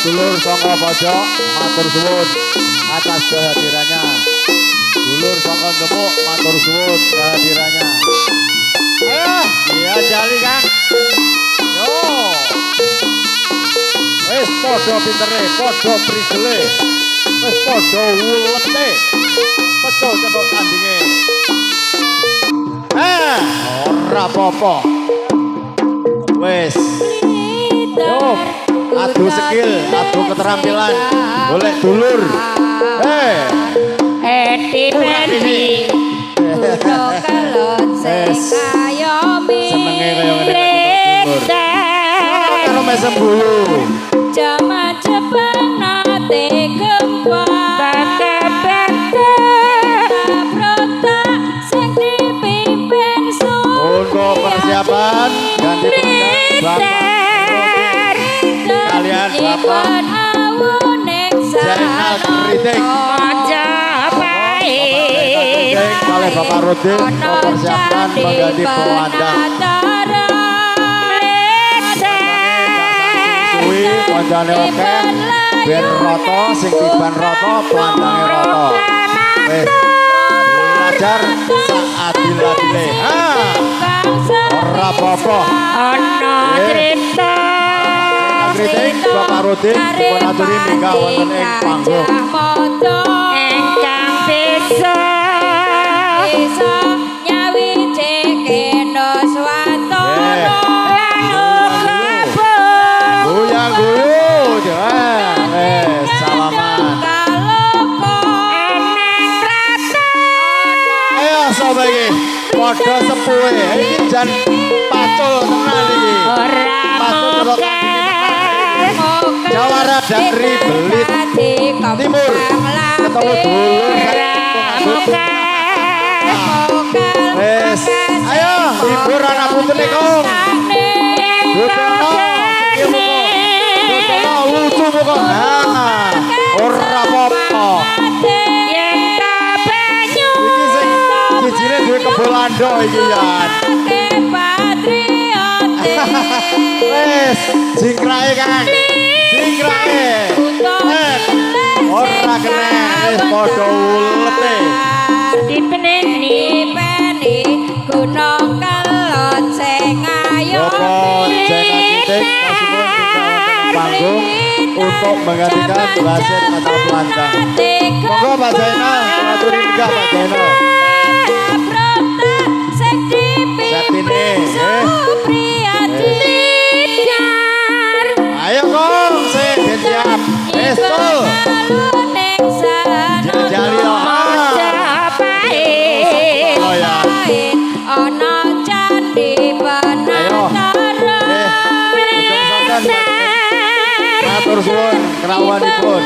dulur sangka pojok matur suwun atas kehadirannya. Dulur sangka gemuk matur suwun kehadirannya. Ayo, iya jali Kang. Yo. Wis padha pintere, padha prisele. Wis padha ulete. Pecul cetok tandinge. Ora apa-apa. Wis. Yo, adu skill, adu keterampilan. Golek dulur. Edi Pendi. Kudu kelon sing kayomi. Senenge kaya ngene dulur. Karo mesem bulu. Jaman cepet nate gempa. Untuk persiapan ganti pernikahan Bapak kalian Bapak Zainal Kritik oleh Bapak Rudin mempersiapkan mengganti pelandang suwi konjane oke ben roto sing tiban roto pelandange roto belajar seadil-adile ora apa-apa ana cerita kritik Bapak Rudin dipun aturi mingga wonten ing panggung ingkang bisa nyawiji kena swatara lan goyang-goyo salaman ayo sobat iki padha sepuhe iki jan pacul tenan iki pacul karo Jawara dari Belit Timur ketemu dulur wes ayo hibur anak putune kong Dutono lucu pokok ora apa-apa iki sing cijine duwe kebolando iki yan wes jingkrae Kang jingkrae ora kena wis padha ulete dipeni guna kelot sing ayo panggung untuk menggantikan wasit atau pelandang monggo Pak Zainal aturi nikah Pak Zainal Septine ayo kong sing siap esol jali ana candi penantara matur suwun kerawanipun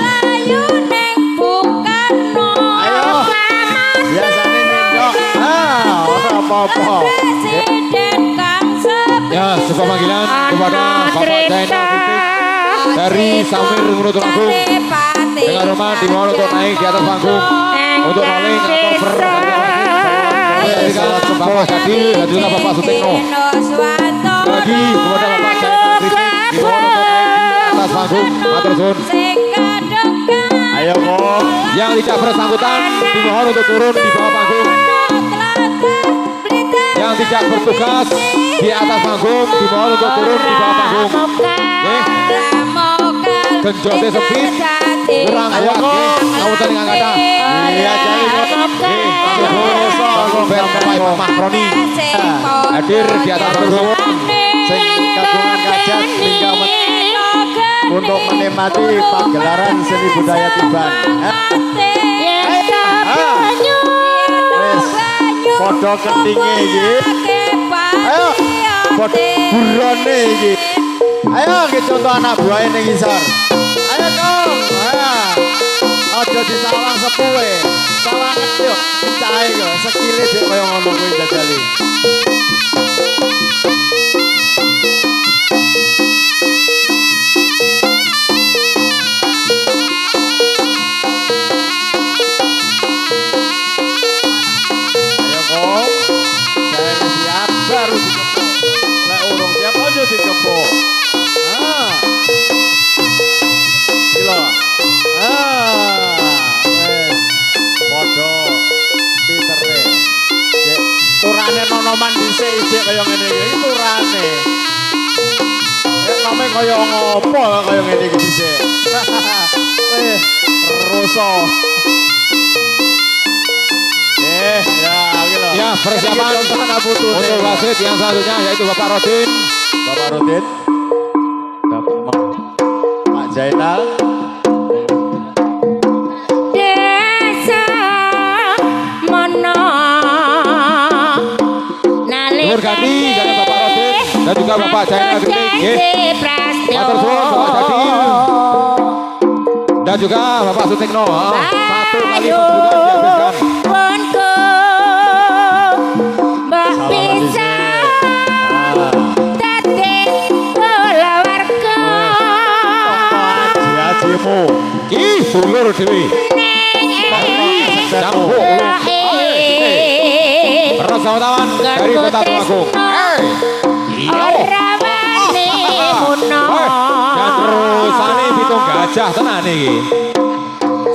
ayo biasane nindok ora apa-apa ya sebuah panggilan kepada Bapak Zainal Kritik dari Samir Menurut Agung dengan hormat dimohon untuk naik di atas panggung untuk maling atau berkaitan Bapak Gadil dan juga Bapak Sutekno lagi kepada Bapak Zainal Kritik dimohon untuk naik di atas panggung matur suwun ayo kok yang tidak bersangkutan dimohon untuk turun di bawah panggung yang tidak bertugas di atas panggung dimohon untuk turun di bawah panggung genjote sepit kurang kuat ngawutan yang kata iya jali Bapak Makroni hadir di atas panggung sing kagungan kajat hingga untuk menikmati pagelaran seni budaya Tiban padha kentinge iki ayo padha burone iki ayo iki contoh anak buahe ning isor ayo dong aja disawang sepuhe sawangan yo cahe yo sekile dhek kaya ngono kuwi jajali Roman dhisik ijek kaya ngene iki turane. Nek nome kaya ngopo kaya ngene iki dhisik. Roso. Ya, oke loh. Ya, persiapan untuk wasit yang selanjutnya yaitu Bapak Rodin. Bapak Rodin. Pak Zainal. Desa mono Timur ganti dari Bapak Rodin dan juga Bapak Zainal Gending. Matur suwun Bapak Jadil. Dan juga Bapak Sutikno. Satu kali pembukaan dihabiskan. Mbak bisa tadi bola warga Haji-hajimu. Ih, dulur dewi. Campur. Persahabatan dari Kota Tulungagung. Rawane muno Dan terusane pitung gajah tenan iki.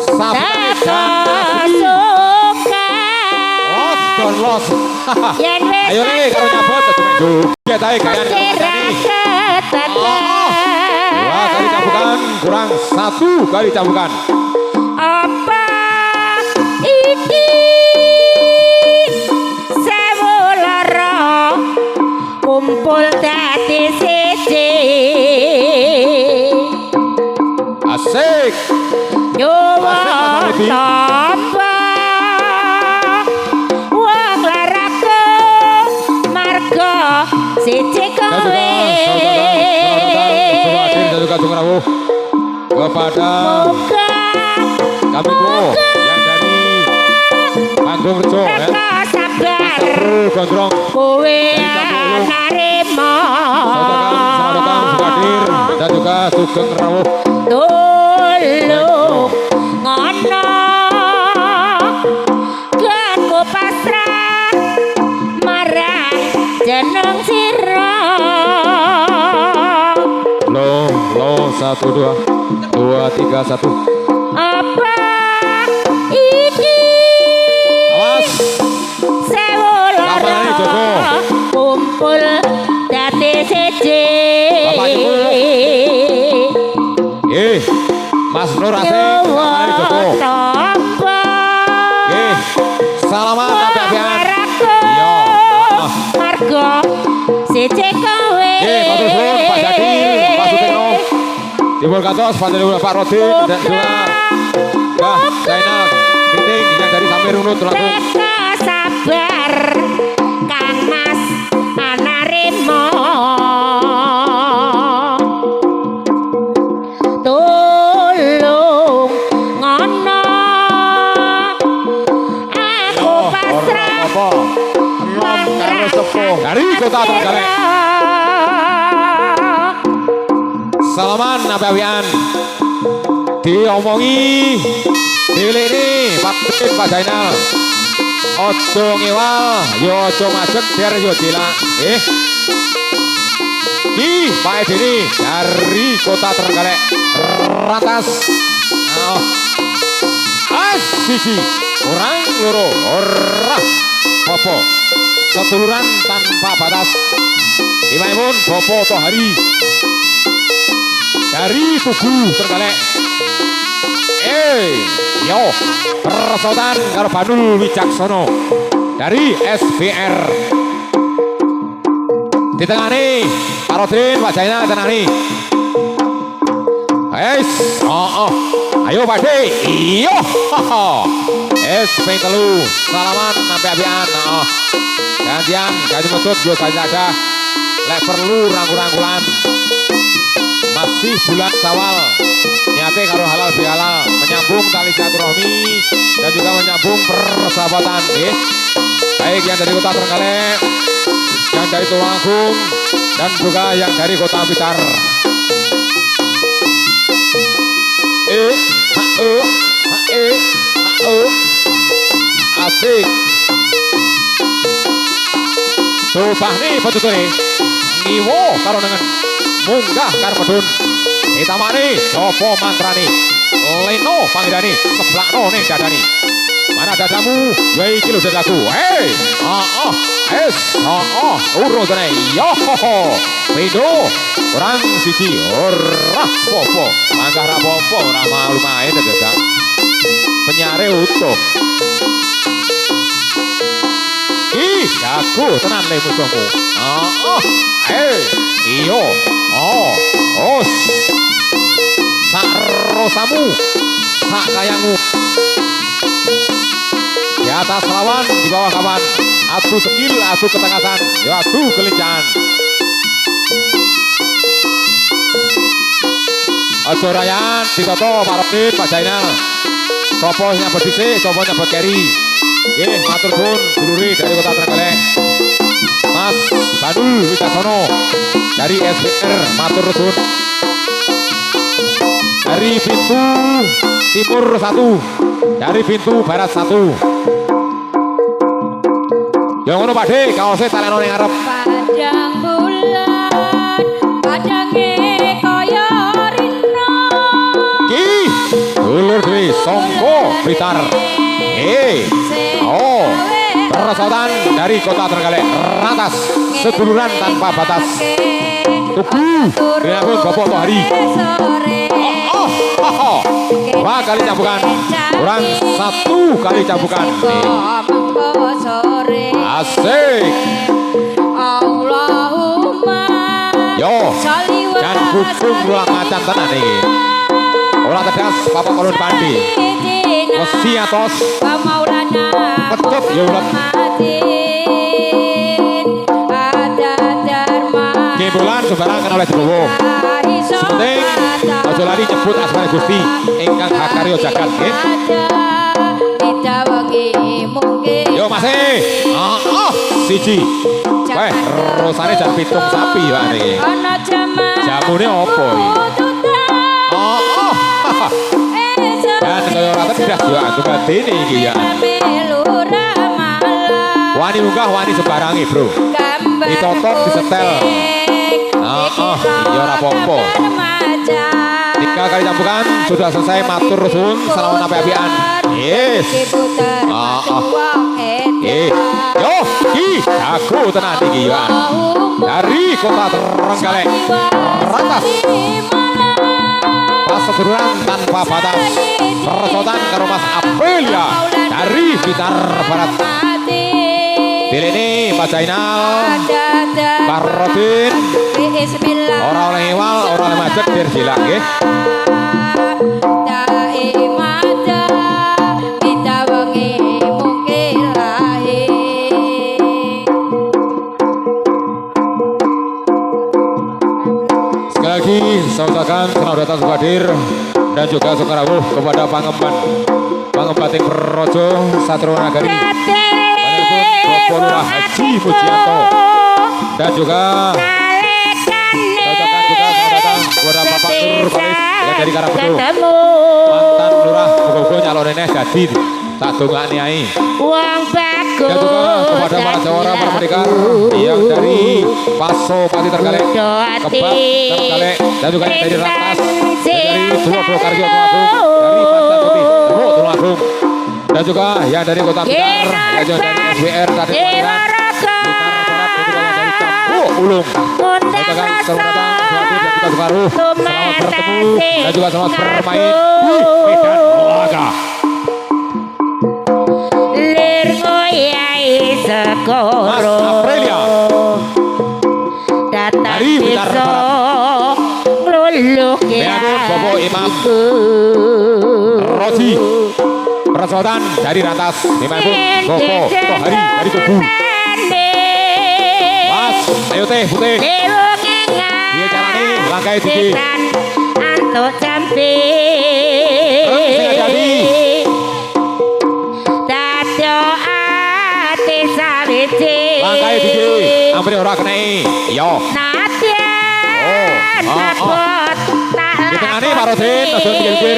suka Los don los. yen wis Ayo nih karo nyabot joget ae kalian dua kali cambukan kurang satu kali cambukan. apa iki sewu lara kumpul dadi siji Asik. nyuwun tamba wong laraku marga siji kowe Dan juga Sungrawuh kepada muga kami tuh yang dari Panggung Rejo ya. mereka sabar Gondrong kowe narima Saudara Sukadir dan juga Sugeng Rawuh. tulung ngono kanku pasrah marang jeneng sira Lo 1 2 3 1. apa iki Awas. sewu lara Kapan ini, Joko? kumpul dadi siji Bapak Ibu. Mas Nur Asing kapan ini Joko? Salaman api-apian. Iya. Margo siji kowe Matur suwun Pak Jadi, Pak Sutikno. Timur Kantos, Pak Rodin dan juga Mbah Zainal Gending yang dari Samir Unut Tulungagung. Mereka sabar Kang Mas Anarimo tulung ngono aku pasrah Apa? Nom karo sepuh. Dari Kota Trenggalek. Salaman api-apian. Diomongi dilini Pak Zainal. Ojo ngewal, yo ojo majek biar yo dilak. Ki Pak Edini dari Kota Trenggalek. Ratas. Siji orang loro ora popo setuluran tanpa batas Dimaimun Bopo Tohari dari Tugu Trenggalek. Yo persotan karo Banul Wicaksono dari SBR. Di tengah nih Pak Rodin, Pak Zainal tengah nih. Ayo Pak De, iyo. Ping 3 salaman api-apian. Gantian ganti mesut yo ganti ada. Lek perlu rangkul-rangkulan. Masih bulan Syawal. Niate karo halal bihalal, menyambung tali silaturahmi dan juga menyambung persahabatan, nggih. Baik yang dari Kota Trenggalek, yang dari Tulungagung dan juga yang dari Kota Blitar. Asik. Coba nih petutune. Ngiwo karo nengen. Munggah karo medun. Hitamane sapa mantrane. Leno pangidane seblakno ning dadane. mana dadamu? Ya iki lho dadaku. Hei, es, urung tenan. Yo, pindho, kurang siji, ora popo. Mangkah ra popo, ora mau main dadak. Penyare utuh. Ih, jago tenan le musuhmu. Iyo, os. Sak rosamu, sak kayamu. Di atas lawan, di bawah kawan. Adu skill, adu ketangkasan, ya adu kelincahan. Aja rayan, ditoto Pak Rodin, Pak Jainal. Sopo nyabet dhisik, sopo nyabet keri. Nggih, matur suwun dulure dari Kota Trenggalek. Mas Badul Wicaksono dari SPR, matur suwun. Dari pintu timur 1, dari pintu barat 1. Yang ngono Pak De, kaose taleno ning ngarep. Padang bulan, padange kaya rina. Ki, dulur Dwi Songko Blitar. Perosotan dari Kota Trenggalek, ratas, seduluran tanpa batas. Tugu, dinapun Bapak Tohari. Dua kali cambukan, kurang 1 kali cambukan. Asik. Allahumma Yo, dan gubung luang macan tenan iki. Ora tedas Bapak Kolon Pandi. Mesti atos. Pecut ya ulet. Kebulan sembarangan oleh digowo. Sepenting aja lari nyebut asmane Gusti ingkang hakarya jagat nggih. Yo masih. Siji. Weh, rosane jan pitung sapi Pak niki. Jamune opo iki? Dan kaya ora tedas yo tunggal dene iki ya. Wani munggah wani sembarange, Bro. Ditotok disetel. Ya ora apa-apa. 3 kali cambukan sudah selesai, matur suwun selawat api-apian. Yes. Yo, ki jago tenan iki ya. Dari Kota Trenggalek. Ratas. Seduluran tanpa batas, perosotan karo Mas Aprilia dari Blitar Barat. Dilini Pak Jainal, Pak Rodin, orang oleh iwal, orang oleh majek biar hilang nggih. Sekali lagi saya ucapkan selamat datang hadir dan juga sukarawuh kepada Pangembating Projo Satrio Nagari, Panjenengan Bapak Lurah Haji Mujianto, dan juga saya ucapkan juga selamat datang kepada Bapak Nur Faris yang dari Karangbedu, mantan lurah muga-muga nyalon neneh dadi tak dongakne ae. Dan juga kepada para jawara, para pendekar yang dari Paso Pati Trenggalek, Kebak Trenggalek, dan juga yang dari Rantas, dari Dua Karyo Tulungagung, dari Pantai Putih Tulungagung, dan juga yang dari Kota Blitar, yang juga dari SWR Kaden Panggilan, Blitar Barat, dan juga yang dari Canggu Ulung. Saya ucapkan selamat datang, selamat dan juga sukaruh, selamat bertemu, dan juga selamat bermain di medan olahraga. Mas Aprilia dari Blitar Barat, Beanun Bobo Imam Rosi, perosotan dari Rantas, Beanun Bobo Tohari dari Tugu. Mas ayo teh putih, dia carane langkai tinggi. Antuk jampi langkai tinggi, ampun ora kena. Yo. Di tengah nih Pak Rodin, aja pikir-pikir.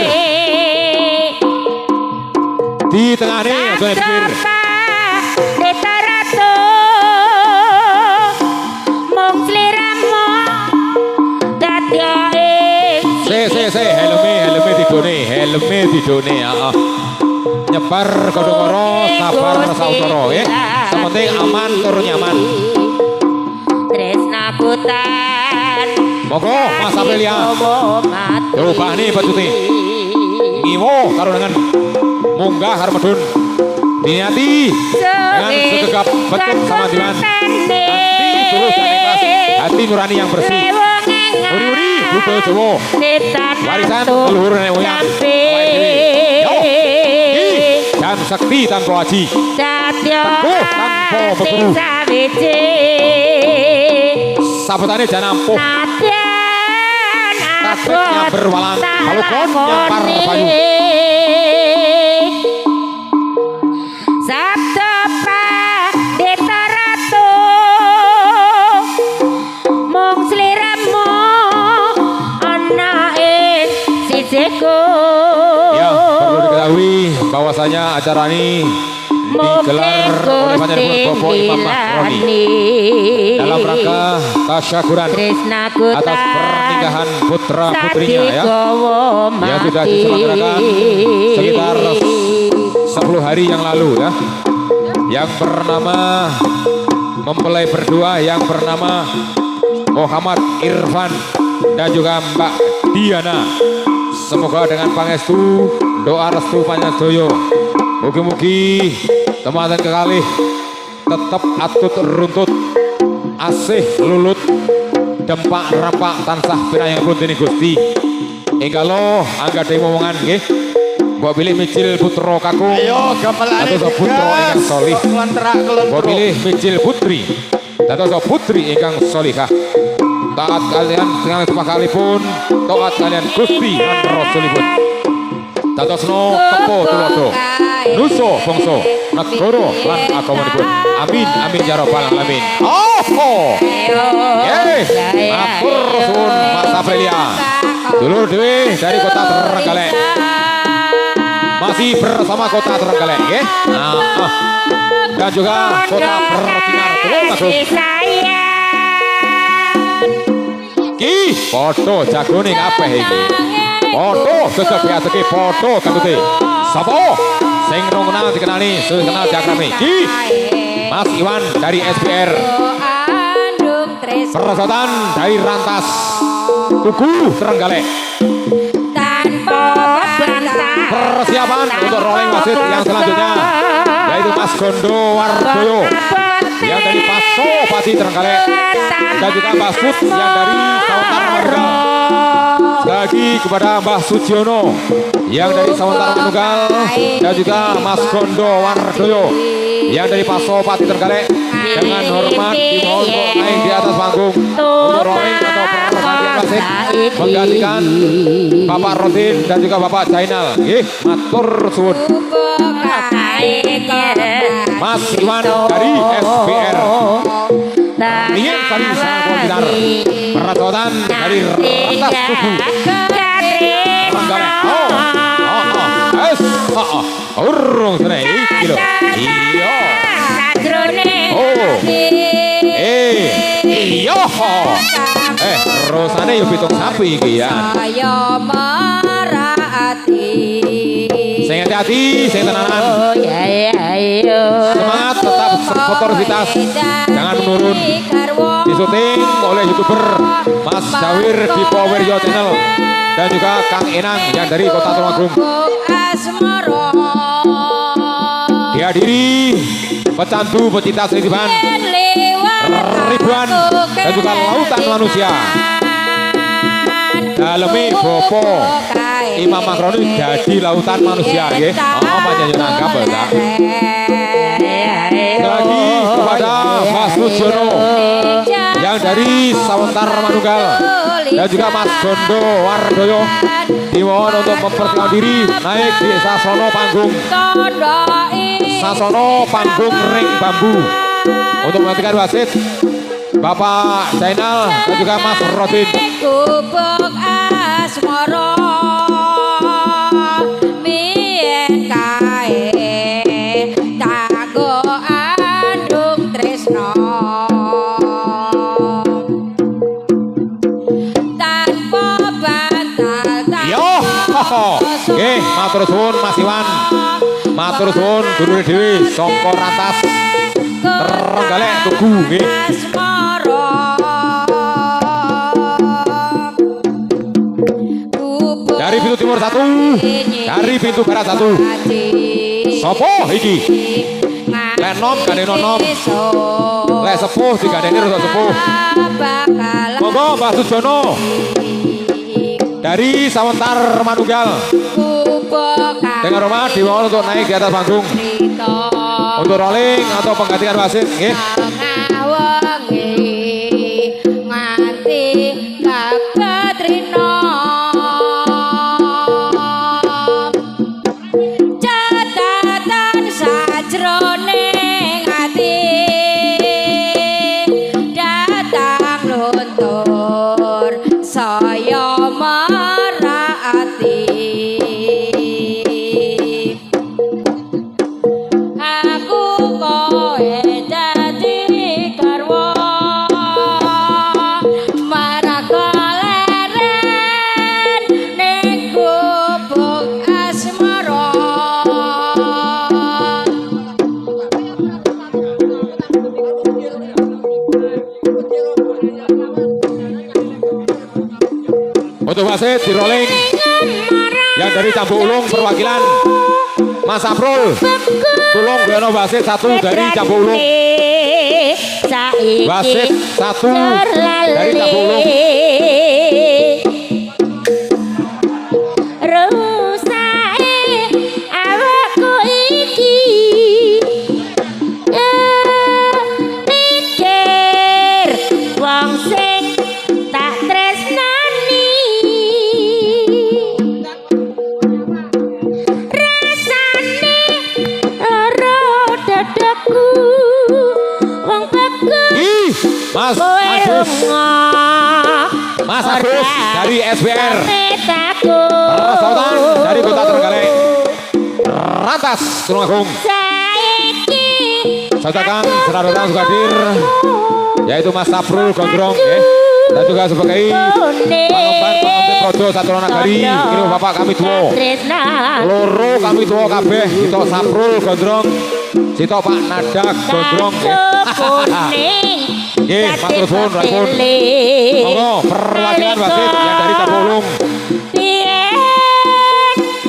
Di tengah nih aja pikir. Se helme didone, nyebar godhongoro sabar sautara nggih. Sementing aman tur nyaman. Tresnaku tan Monggo Mas Aprilia. Coba nih Bacuti. Ngiwo karo dengan munggah karo medun. Diniati dengan segegap betul sama Dilan. Nanti tulus dan ikhlas, hati nurani yang bersih. Uri-uri budaya Jawa. Warisan leluhur nenek moyang. Yo, dan sakti tanpa aji. Teguh tanpa berguru. Sabotane jan ampuh. Tasbihnya berwalan, palukon yang par bayu. Sabda Pandita Ratu mung sliramu ana ing sisiku. Ya, perlu diketahui bahwasanya acara ini digelar oleh Panjenengan Bapak Imam Makroni dalam rangka tasyakuran atas pernikahan putra putrinya ya, yang sudah diselenggarakan sekitar 10 hari yang lalu ya, yang bernama mempelai berdua yang bernama Muhammad Irfan dan juga Mbak Diana. Semoga dengan pangestu doa restu panjang doyo, mugi-mugi teman-teman kekalih tetap atut runtut asih lulut dempak rampak tansah pinayang pun dini Gusti. Enggalo angga dhewe omongan nggih. Mbok pilih micil putra kakung. Ayo gamelane atau putra ingkang solih. Mbok pilih micil putri atau putri ingkang solihah. Taat kalian dengan sepakalipun, taat kalian Gusti lan Rasulipun. Datosno tepo tulodo, nuso bangsa, negara lan agamanipun. Amin amin ya rabbal alamin. Oh. Matur suwun Mas Aprilia. Dulur dhewe dari kota Trenggalek. Masih bersama kota Trenggalek nggih. Dan juga kota Pertinar Tulungagung. Ki foto jagone kabeh iki. Foto sesuk-sesuk foto kantute. Sapa sing ngenal dikenali, sing kenal diakrami. Ki Mas Iwan dari SPR. Perosotan dari Rantas Tugu Trenggalek. Persiapan untuk rolling wasit yang selanjutnya yaitu Mas Gondo Wardoyo yang dari Paso Pati Trenggalek dan juga Mbak Sut yang dari Sawantara Manunggal. Lagi kepada Mbah Sujiono yang dari Sawantara Manunggal dan juga Mas Gondo Wardoyo yang dari Paso Pati Trenggalek. Dengan hormat dimohon untuk naik di atas panggung untuk rolling atau pergantian wasit menggantikan Bapak Rodin dan juga Bapak Jainal. Matur suwun. Mas Iwan dari SPR. Ingin saling sangat komentar. Perosotan dari Rantas Tugu Trenggalek. Urung seneng iki lho. Iya. Iya. Rosane yo pitung sapi iki ya. Saya merhati. Sing hati-hati, sing tenanan. Semangat tetap sportivitas. Jangan menurun. Disuting oleh YouTuber Mas Jawir di Poweryo Channel dan juga Kang Enang yang dari Kota Tulungagung. Dihadiri pecandu pecinta seniman ribuan dan juga lautan manusia. Dalemi Bopo Imam Makroni jadi lautan manusia nggih. Panjenengan nanggap ya. Lagi kepada Mas Sujiono yang dari Sawantara Manunggal dan juga Mas Gondo Wardoyo dimohon untuk memperkenalkan diri naik di sasono panggung ring bambu untuk menggantikan wasit Bapak Jainal dan juga Mas Rodin. Gubuk asmara mien kae tago andung tresno tanpa bantal. Yo, nggih matur suwun Mas Iwan. Matur suwun dulure dhewe saka Rantas Trenggalek Tugu nggih. Dari pintu timur 1, dari pintu barat 1. Sopo iki? Lek nom gadene nom. Lek sepuh digadeni rasa sepuh. Monggo Mbah Sujono. Dari Sawentar Manunggal. Dengan hormat dimohon untuk naik di atas panggung. Untuk rolling atau penggantian wasit nggih. Nganti katrina catatan sajroning ati datang luntur saya merati aku kowe dadi garwa maraka leren ning gubuk asmara. Untuk wasit di rolling yang dari Cambuk Ulung perwakilan Mas Aprul. Tolong Beno wasit 1 dari Cambuk Ulung. Wasit 1 dari Cambuk Ulung. Rusake awakku iki mikir wong sing tak tresnani rasane lara dadaku wong bagus Ih, Mas Agus. Mas Agus dari SBR. Sultan dari Kota Trenggalek. Rantas Tulungagung. saiki Saudara serta datang juga hadir yaitu Mas Saprul Gondrong ya. Dan juga sebagai Pangemban Pengantin Projo Satrio Nagari. Ini Bapak kami tua. Loro kami tua kabeh. Sito Saprul Gondrong. Sito Pak Nadak Gondrong ya. Nggih, matur suwun rapun. Monggo perwakilan wasit yang dari Tabulung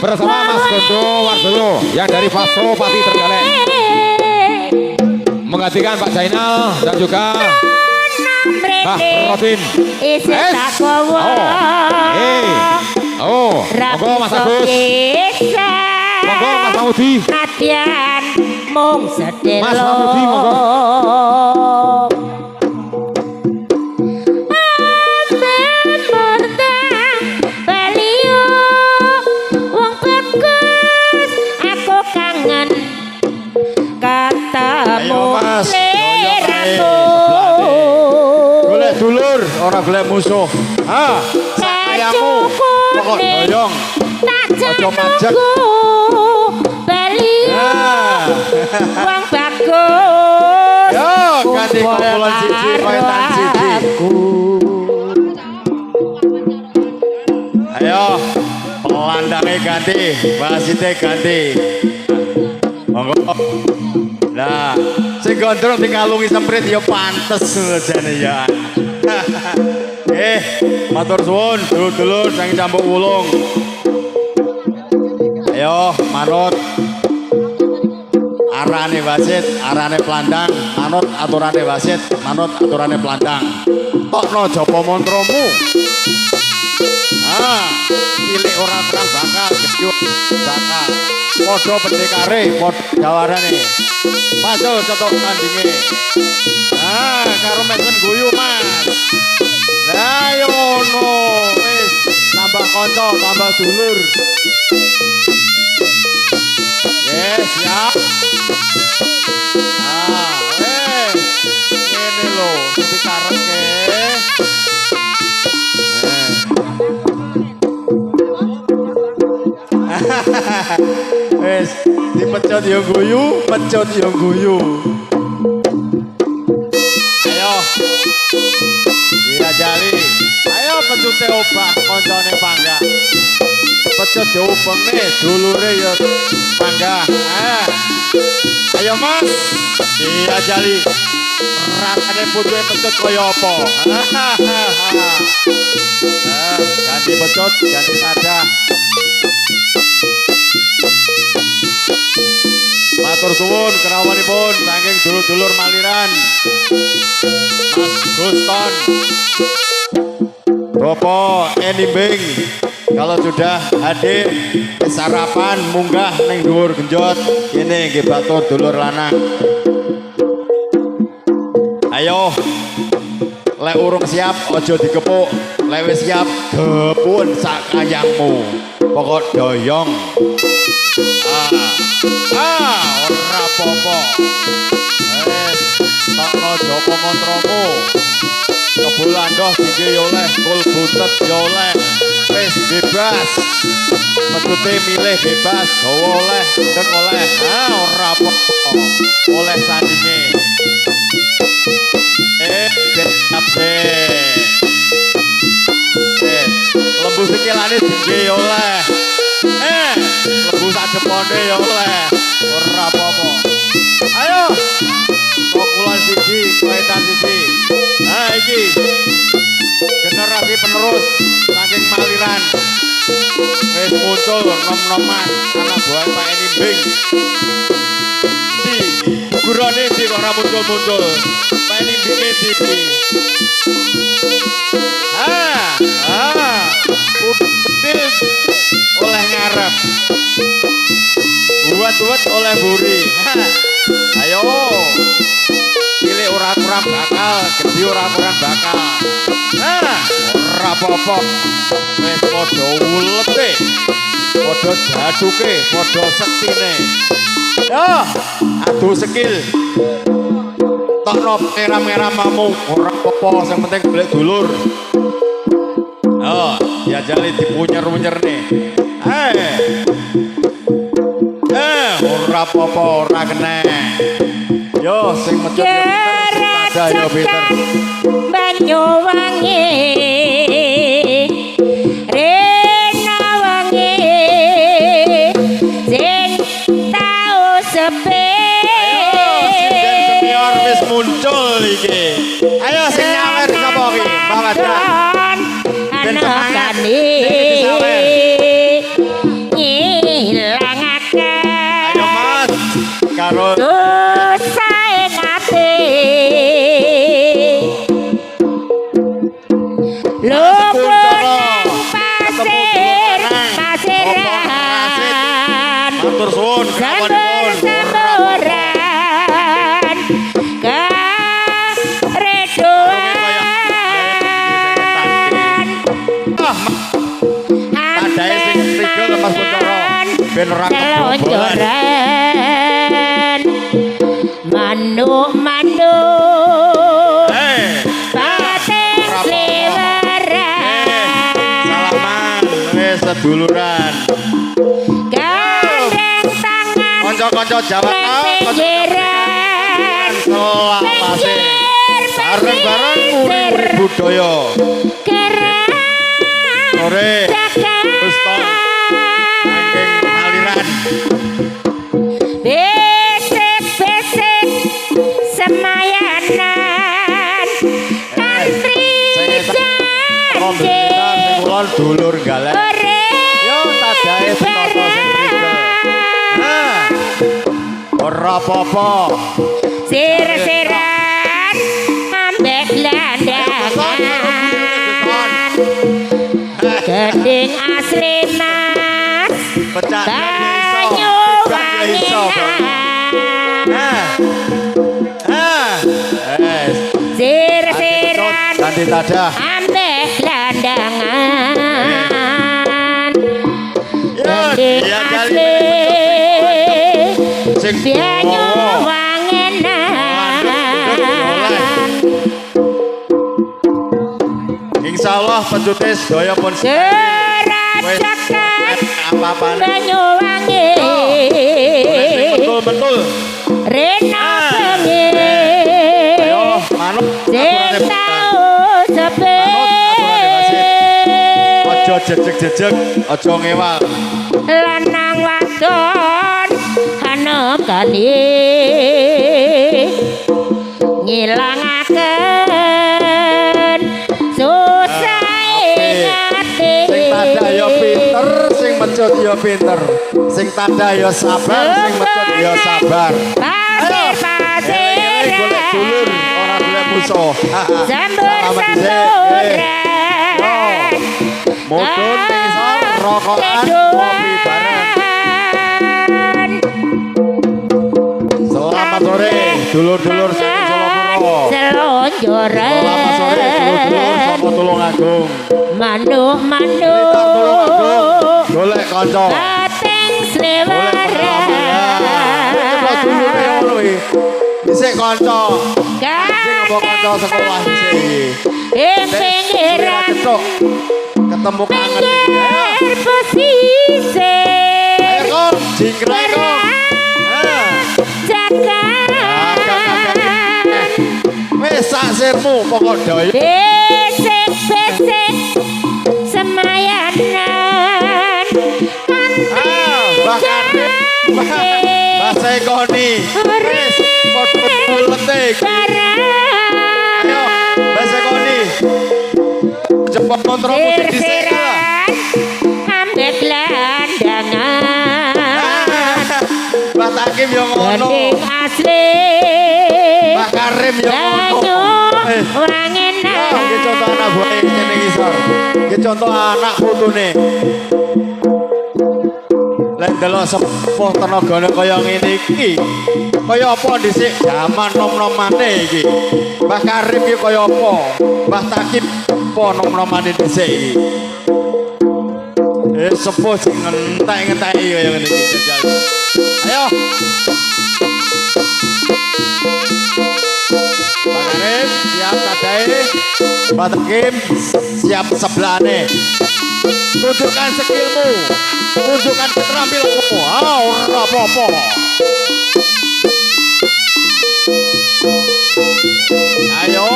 bersama Mas Gondo Wardoyo yang dari Faso Pati Trenggalek menggantikan Pak Zainal dan juga Mbah Rodin. Monggo Mas Agus. Monggo Mas Maudi. Mas Maudi monggo. Golek dulur ora golek musuh. Ha, sayamu pokok doyong. Aja majek. Bali. Wong bagus. Yo, ganti kumpulan siji koyo tan siji. Ayo, pelandangnya ganti, wasitnya ganti. Monggo. Lah, sing gondrong dikalungi semprit ya pantes jane ya. Matur suwun dulur-dulur sing Cambuk Ulung. Ayo, manut. Arane wasit, arane pelandang, manut aturane wasit, manut aturane pelandang. Tokno japa mantramu. Cilik ora perang bakal, gedhe bakal. Padha pendekare, padha jawarane. Masuk cetok tandinge. Karo mesen guyu, Mas. Lah yo ngono, wis tambah kanca, tambah dulur. Yes, siap. Ini lho, dikarepke. Wes, dipecut yo guyu, pecut yo guyu. Ayo. Iya jali. Ayo pecute obah koncone pangga. pecut diopengne dulure ya mangga. Ayo Mas, diajali rasane pucuke pecut kaya apa? Ganti pecut, ganti tada. Matur suwun kerawanipun saking dulur-dulur Maliran. Mas Guston, Bapak Enimbing, kalau sudah hadir sarapan munggah neng dhuwur genjot kene nggih batur dulur lanang. Ayo lek urung siap aja digepuk, lek wis siap gepun sak kayangmu. Pokok doyong. Ora apa-apa. Takno Joko mantramu. Kebulandoh tinggi oleh, kul buntet oleh. Wis bebas. Pecute milih bebas, gawa oleh, ndek oleh. Ora apa-apa. Oleh sandinge. Siap lembu sikilane tinggi oleh. Lembu sak depone oleh. Ora apa-apa. Ayo. Kokulan siji, kaitan siji. Iki generasi penerus saking Maliran. Wis muncul nom-noman anak buah Pak Enimbing. Gurane iki kok ora muncul-muncul. Pak Enimbing iki. Kutil oleh ngarep. Buat oleh buri. Ayo. Pilih ora kurang bakal, gede ora kurang bakal. Ora apa-apa. Wis padha ulete. Padha jaduke, padha sektine. Adu skill. Tokno merah-merah mamu, ora apa-apa, sing penting golek dulur. Diajali dipunyer-punyer nih. Ora apa-apa, ora kena. Yo sing mecut yo pinter, yo pinter. Banyuwangi Rena wangi sing tau sepi. Senior wis muncul iki. Ayo sing nyawer sapa iki? Mbak Wadra. Ben semangat. Ngilangake. Ayo Mas. Karo dosae ngati. Pasiran matur suwun samburan keredoan adae sing trigel Mas Kuncoro ben ora kelonjoran manuk-manuk seduluran gandeng tangan konco-konco Jawa pinggiran selawase bareng-bareng urip budaya keren sore Guston saking Maliran besek-besek semayanan tantri janji dulur galak yo tadae senoto sing trigel ora apa-apa sir-siran ambek landangan gedeng asli Mas Banyuwangi sir-siran ganti tadah ambek landangan gedeng asli Banyuwangi insyaallah pecute sedaya pun serajakan Banyuwangi betul-betul Rena bengi ayo manut sing tau sepi ojo aja jejeg-jejeg, aja ngewal. lanang wadon hanekane ngilangaken susah ati Sing tadah ya pinter, sing mecut ya pinter. Sing tadah ya sabar, sing mecut ya sabar. pasir Golek dulur, ora golek musuh. sambur Mudun ning isor rokokan kopi bareng. Selamat sore dulur-dulur sing Solo Puro. selonjoran Selamat sore dulur-dulur saka Tulungagung. manuk-manuk Golek kanca. Bateng Golek slewara Coba dulure ngono iki. Dhisik kanca. Sing apa kanca sekolah dhisik iki. ing pinggiran Cetok. Ketemu kangen iki. pinggir pesisir Ayo kok jingkrak kok. jagaan Wis sak sirmu pokok daya. besek-besek semayanan Bahkan bahasa ekoni. Wis padha bulete iki. Ayo bahasa ekoni. Cepet kontrol musik dhisik lah. ambek landangan Mbah Takim yo ngono. Gending asli Mbah Karim yo banyu ngono. wangenan Iki contoh anak buah ini ngisor. Iki contoh anak putune. Lek delok sepuh tenagane kaya ngene iki. Kaya apa dhisik zaman nom-nomane iki. Mbah Karim iki kaya apa? Mbah Takim apa nom-nomane dhisik iki. Sepuh sing ngentek-ngenteki kaya ngene iki jajal. Ayo. Mbah Karim siap tadae. Mbah Takim siap sebelahane. Tunjukkan skillmu. Tunjukkan keterampilanmu. Ora apa-apa. Ayo.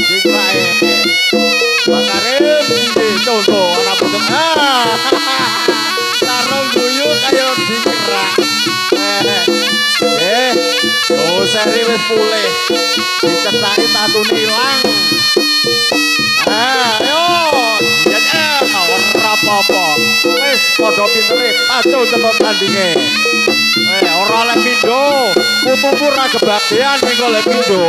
Dikrae. Mbah Karim contoh anak putu. Sarung guyu kaya dikrak. Seri wis pulih. Dicethaki tatune ilang. Ayo. Ora apa-apa. Wis padha pintere, aja cepet tandinge. Ora oleh pindho. Putumu ra kebagian ning golek pindho.